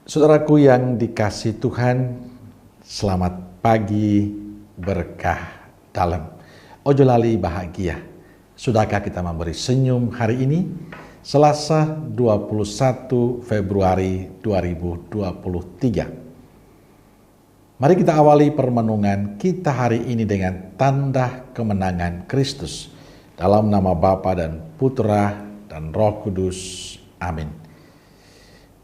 Saudaraku yang dikasihi Tuhan, selamat pagi, berkah dalam. Ojo lali bahagia. Sudahkah kita memberi senyum hari ini? Selasa 21 Februari 2023. Mari kita awali permenungan kita hari ini dengan tanda kemenangan Kristus. Dalam nama Bapa dan Putra dan Roh Kudus. Amin.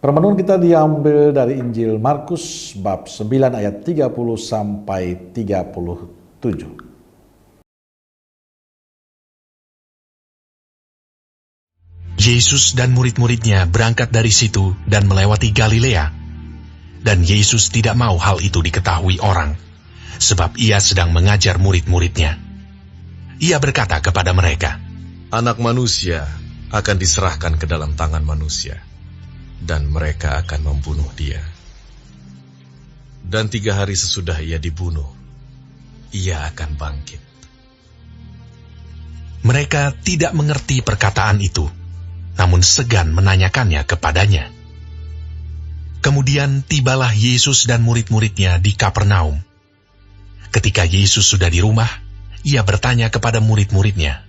Permenungan kita diambil dari Injil Markus bab 9 ayat 30 sampai 37. Yesus dan murid-muridnya berangkat dari situ dan melewati Galilea. Dan Yesus tidak mau hal itu diketahui orang, sebab ia sedang mengajar murid-muridnya. Ia berkata kepada mereka, "Anak manusia akan diserahkan ke dalam tangan manusia, dan mereka akan membunuh dia. Dan 3 hari sesudah ia dibunuh, ia akan bangkit." Mereka tidak mengerti perkataan itu, namun segan menanyakannya kepadanya. Kemudian tibalah Yesus dan murid-muridnya di Kapernaum. Ketika Yesus sudah di rumah, ia bertanya kepada murid-muridnya,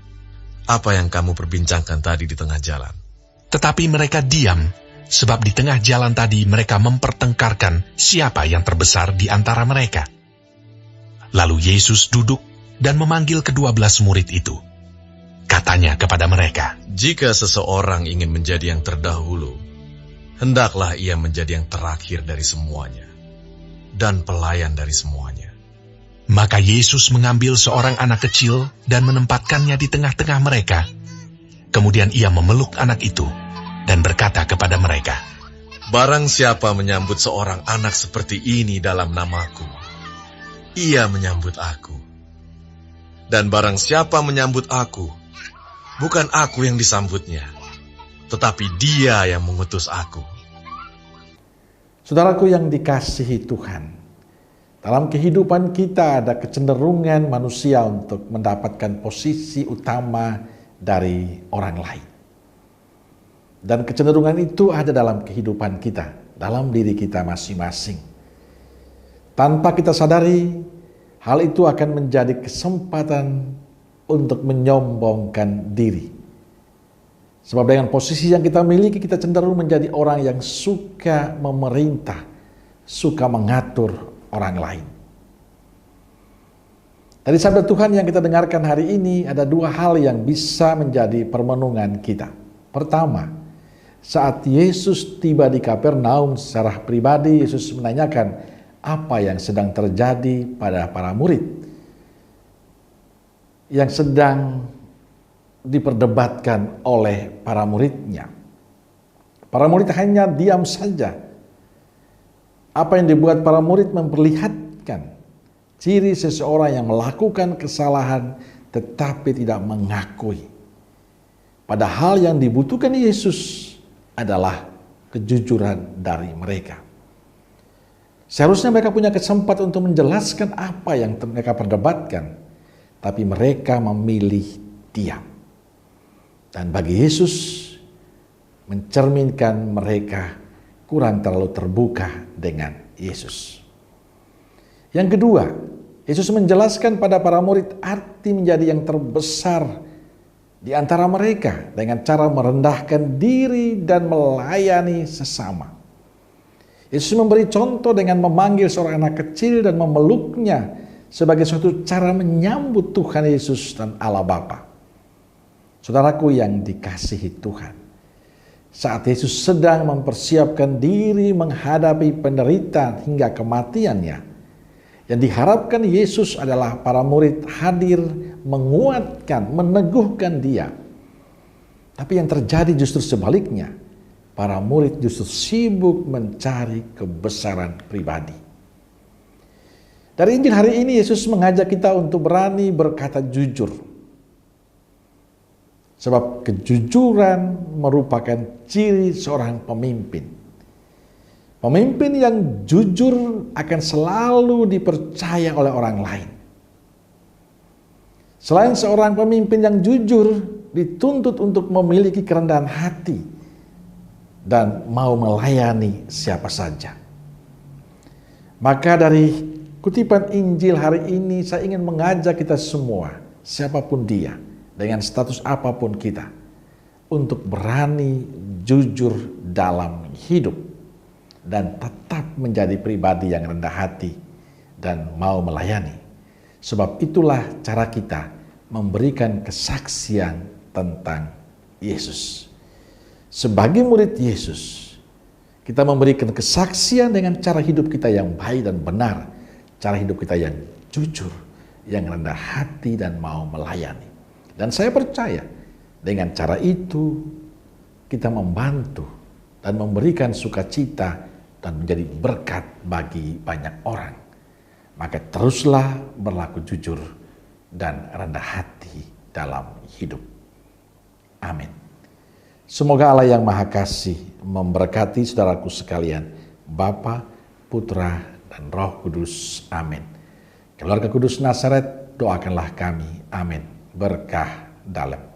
"Apa yang kamu perbincangkan tadi di tengah jalan?" Tetapi mereka diam, sebab di tengah jalan tadi mereka mempertengkarkan siapa yang terbesar di antara mereka. Lalu Yesus duduk dan memanggil ke-12 murid itu. Katanya kepada mereka, "Jika seseorang ingin menjadi yang terdahulu, hendaklah ia menjadi yang terakhir dari semuanya, dan pelayan dari semuanya." Maka Yesus mengambil seorang anak kecil dan menempatkannya di tengah-tengah mereka. Kemudian ia memeluk anak itu dan berkata kepada mereka, "Barang siapa menyambut seorang anak seperti ini dalam namaku, ia menyambut aku. Dan barang siapa menyambut aku, bukan aku yang disambutnya, tetapi dia yang mengutus aku." Saudaraku yang dikasihi Tuhan, dalam kehidupan kita ada kecenderungan manusia untuk mendapatkan posisi utama dari orang lain. Dan kecenderungan itu ada dalam kehidupan kita, dalam diri kita masing-masing. Tanpa kita sadari, hal itu akan menjadi kesempatan untuk menyombongkan diri. Sebab dengan posisi yang kita miliki, kita cenderung menjadi orang yang suka memerintah, suka mengatur orang lain. Dari sabda Tuhan yang kita dengarkan hari ini, ada 2 hal yang bisa menjadi permenungan kita. Pertama, saat Yesus tiba di Kapernaum secara pribadi, Yesus menanyakan apa yang sedang terjadi pada para murid yang sedang diperdebatkan oleh para muridnya. Para murid hanya diam saja. Apa yang dibuat para murid memperlihatkan ciri seseorang yang melakukan kesalahan tetapi tidak mengakui. Padahal yang dibutuhkan Yesus adalah kejujuran dari mereka. Seharusnya mereka punya kesempatan untuk menjelaskan apa yang mereka perdebatkan, tapi mereka memilih diam. Dan bagi Yesus, mencerminkan mereka kurang terlalu terbuka dengan Yesus. Yang kedua, Yesus menjelaskan pada para murid arti menjadi yang terbesar di antara mereka dengan cara merendahkan diri dan melayani sesama. Yesus memberi contoh dengan memanggil seorang anak kecil dan memeluknya sebagai suatu cara menyambut Tuhan Yesus dan Allah Bapa. Saudaraku yang dikasihi Tuhan, saat Yesus sedang mempersiapkan diri menghadapi penderitaan hingga kematiannya, yang diharapkan Yesus adalah para murid hadir menguatkan, meneguhkan dia. Tapi yang terjadi justru sebaliknya. Para murid justru sibuk mencari kebesaran pribadi. Dari Injil hari ini Yesus mengajak kita untuk berani berkata jujur. Sebab kejujuran merupakan ciri seorang pemimpin. Pemimpin yang jujur akan selalu dipercaya oleh orang lain. Selain seorang pemimpin yang jujur, dituntut untuk memiliki kerendahan hati dan mau melayani siapa saja. Maka dari kutipan Injil hari ini saya ingin mengajak kita semua, siapapun dia, dengan status apapun kita, untuk berani jujur dalam hidup dan tetap menjadi pribadi yang rendah hati dan mau melayani. Sebab itulah cara kita memberikan kesaksian tentang Yesus. Sebagai murid Yesus, kita memberikan kesaksian dengan cara hidup kita yang baik dan benar, cara hidup kita yang jujur, yang rendah hati dan mau melayani. Dan saya percaya dengan cara itu kita membantu dan memberikan sukacita dan menjadi berkat bagi banyak orang. Maka teruslah berlaku jujur dan rendah hati dalam hidup. Amin. Semoga Allah yang Maha Kasih memberkati saudaraku sekalian, Bapa, Putra, dan Roh Kudus. Amin. Keluarga Kudus Nazaret, doakanlah kami. Amin. Berkah dalam.